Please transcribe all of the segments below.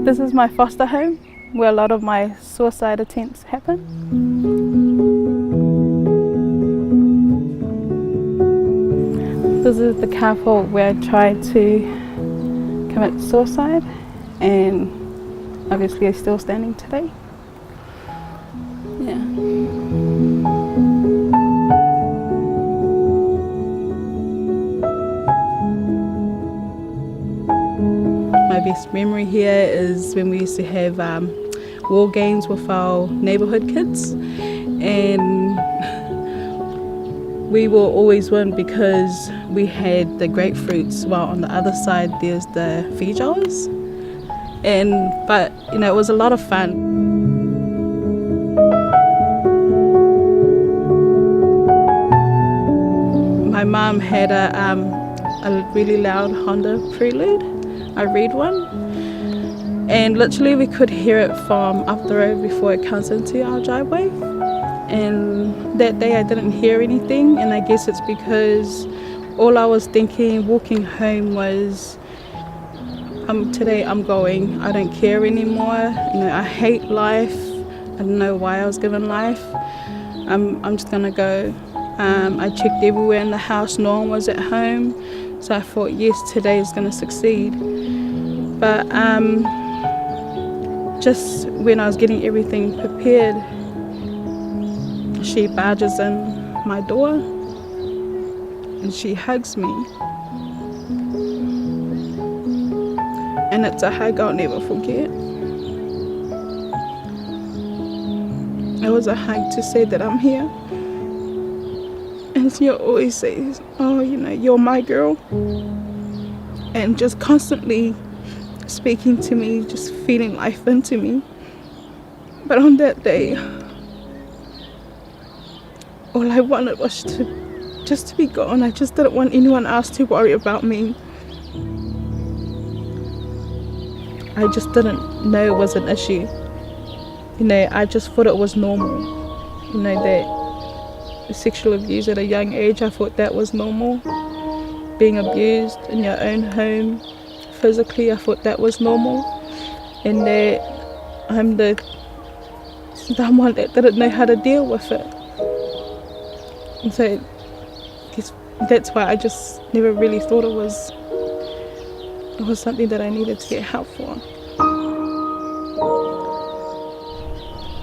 This is my foster home where a lot of my suicide attempts happen. This is the carport where I tried to commit suicide, and obviously I'm still standing today. Yeah. My best memory here is when we used to have war games with our neighbourhood kids, and we will always win because we had the grapefruits, while on the other side there's the feijoas. But it was a lot of fun. My mum had a really loud Honda Prelude, a red one, and literally we could hear it from up the road before it comes into our driveway. And that day I didn't hear anything, and I guess it's because all I was thinking walking home was, today I'm going, I don't care anymore, I hate life, I don't know why I was given life, I'm just gonna go. I checked everywhere in the house, no one was at home, so I thought, yes, today is gonna succeed. But just when I was getting everything prepared, she barges in my door and she hugs me. And it's a hug I'll never forget. It was a hug to say that I'm here. And she always says, oh, you're my girl. And just constantly speaking to me, just feeding life into me. But on that day, all I wanted was just to be gone. I just didn't want anyone else to worry about me. I just didn't know it was an issue. I just thought it was normal. That sexual abuse at a young age, I thought that was normal. Being abused in your own home, physically, I thought that was normal. And that I'm the one that didn't know how to deal with it. And so that's why I just never really thought it was something that I needed to get help for.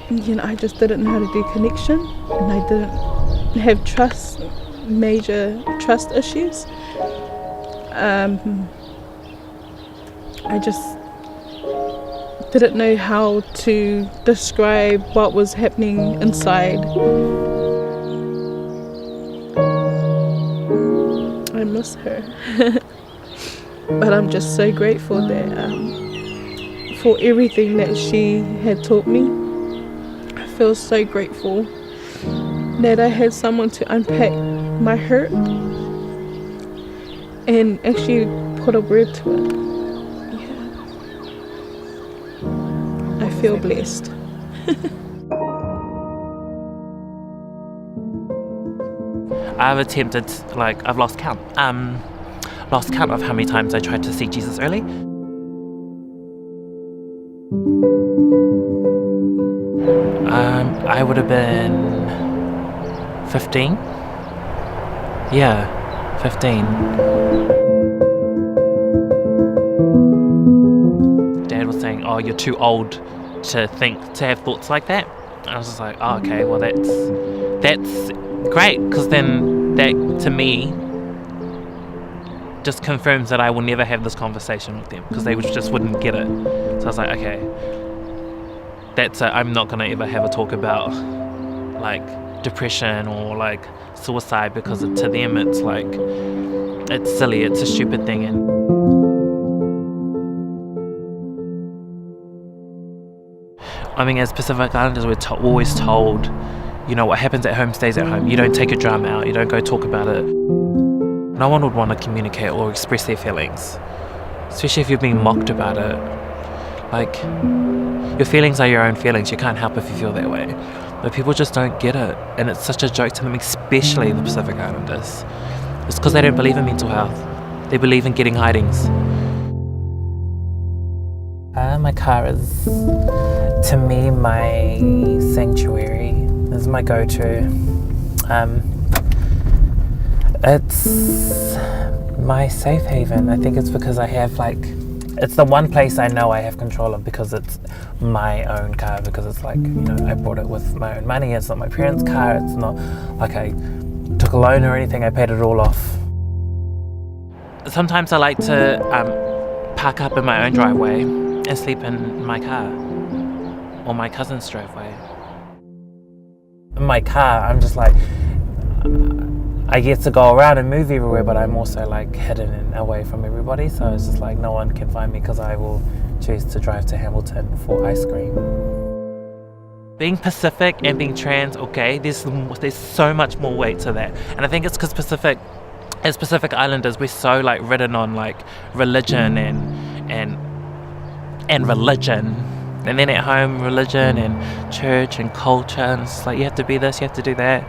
And I just didn't know how to do connection, and I didn't have major trust issues. I just didn't know how to describe what was happening inside. I miss her. But I'm just so grateful that for everything that she had taught me. I feel so grateful that I had someone to unpack my hurt and actually put a word to it. Yeah. I feel blessed. I've attempted, I've lost count. Lost count of how many times I tried to see Jesus early. I would have been 15. Yeah, 15. Dad was saying, oh, you're too old to have thoughts like that. I was just like, oh, okay, well that's great, because then that, to me, just confirms that I will never have this conversation with them, because they just wouldn't get it. So I was like, okay, I'm not gonna ever have a talk about depression or suicide, because to them it's silly, it's a stupid thing. And as Pacific Islanders, we're always told, what happens at home stays at home. You don't take your drama out, you don't go talk about it. No one would want to communicate or express their feelings, especially if you're being mocked about it. Your feelings are your own feelings, you can't help if you feel that way. But people just don't get it, and it's such a joke to them, especially the Pacific Islanders. It's because they don't believe in mental health. They believe in getting hidings. My car is, to me, my sanctuary. It's my go-to. It's my safe haven. I think it's because I have it's the one place I know I have control of because it's my own car, because it's I bought it with my own money. It's not my parents' car. It's not like I took a loan or anything. I paid it all off. Sometimes I like to park up in my own driveway and sleep in my car or my cousin's driveway. In my car, I'm just I get to go around and move everywhere, but I'm also hidden and away from everybody, so it's just no one can find me because I will choose to drive to Hamilton for ice cream. Being Pacific and being trans or gay, there's so much more weight to that, and I think it's because as Pacific Islanders, we're so ridden on religion and religion, and then at home religion and church and culture, and it's you have to be this, you have to do that.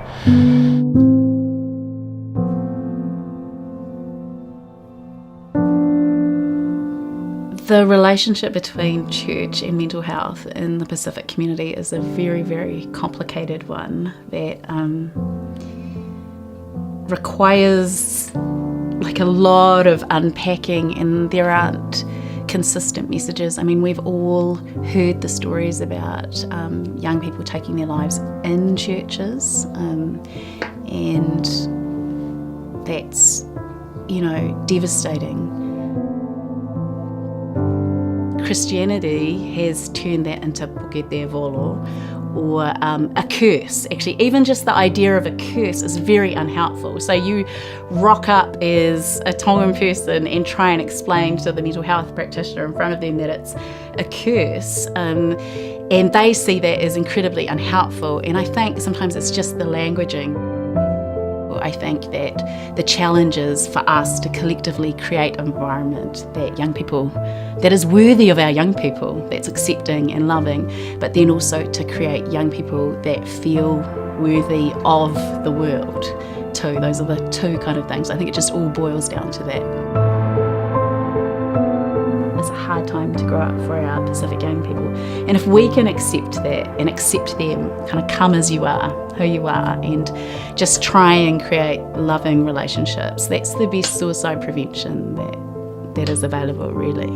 The relationship between church and mental health in the Pacific community is a very, very complicated one that requires a lot of unpacking, and there aren't consistent messages. I mean, we've all heard the stories about young people taking their lives in churches, and that's, devastating. Christianity has turned that into puke te volo, or a curse. Actually, even just the idea of a curse is very unhelpful. So you rock up as a Tongan person and try and explain to the mental health practitioner in front of them that it's a curse, and they see that as incredibly unhelpful. And I think sometimes it's just the languaging. I think that the challenge is for us to collectively create an environment that is worthy of our young people, that's accepting and loving, but then also to create young people that feel worthy of the world too. Those are the two kind of things. I think it just all boils down to that. It's a hard time to grow up for our Pacific young people. And if we can accept that and accept them, kind of come as you are, who you are, and just try and create loving relationships, that's the best suicide prevention that is available, really.